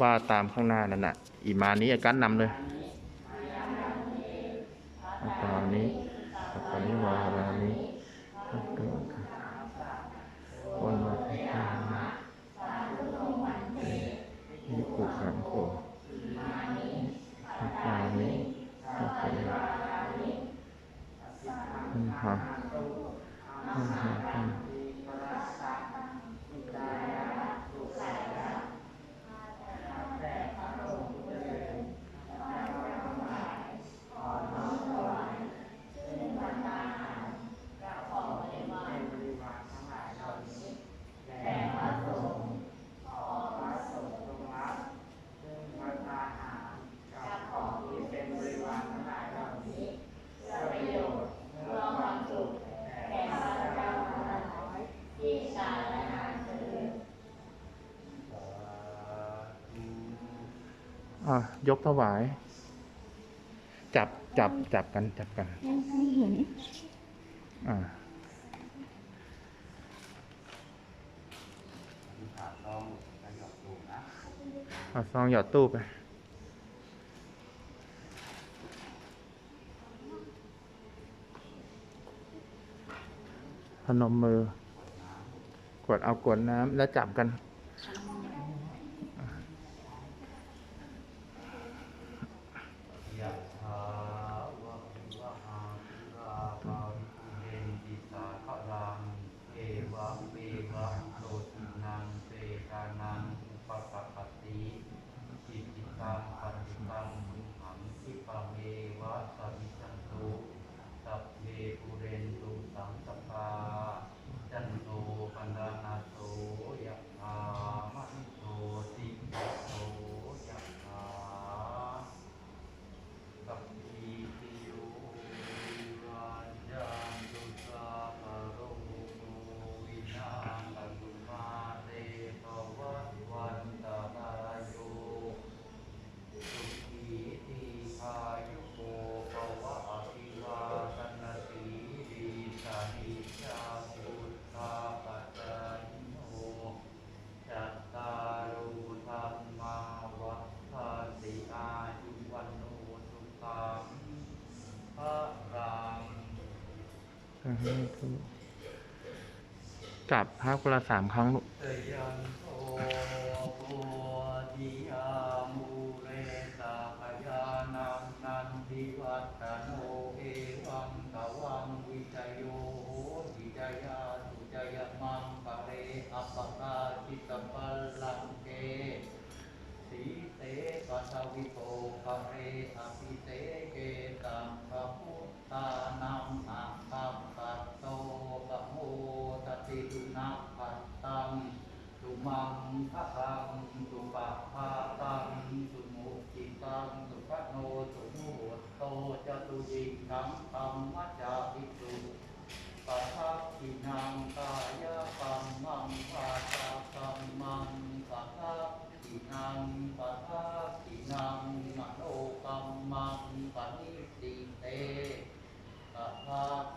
ว่าตามข้างหน้านั่นน่ะอีมานี้อาการนำเลยอาการนี้อาการนี้วารานี้คนมาที่ข้างนี่ปุขังโคอาการนี้อาการนี้ฮะยกถวายจับกันไม่เห็นเอาซองหยอดตู้ไปพนมมือกวดน้ำแล้วจับกันจับพระคนละ3 ครั้งลูกวิโภคเรอภิเสเกตังพระพุทธานัมหังคัมปัตโตปะโมตติตุนักปัตตังตุมังคะรังตุปะภาตังตุมุจิตังตุปะโนตุมุตโตจตุยิงังธรรมจาริตุปัทถักขินังกายกัมมังวาจากัมมังปัทถักขินังปัทถักขินังมโนกัมมังปณิสิเตปัทถัก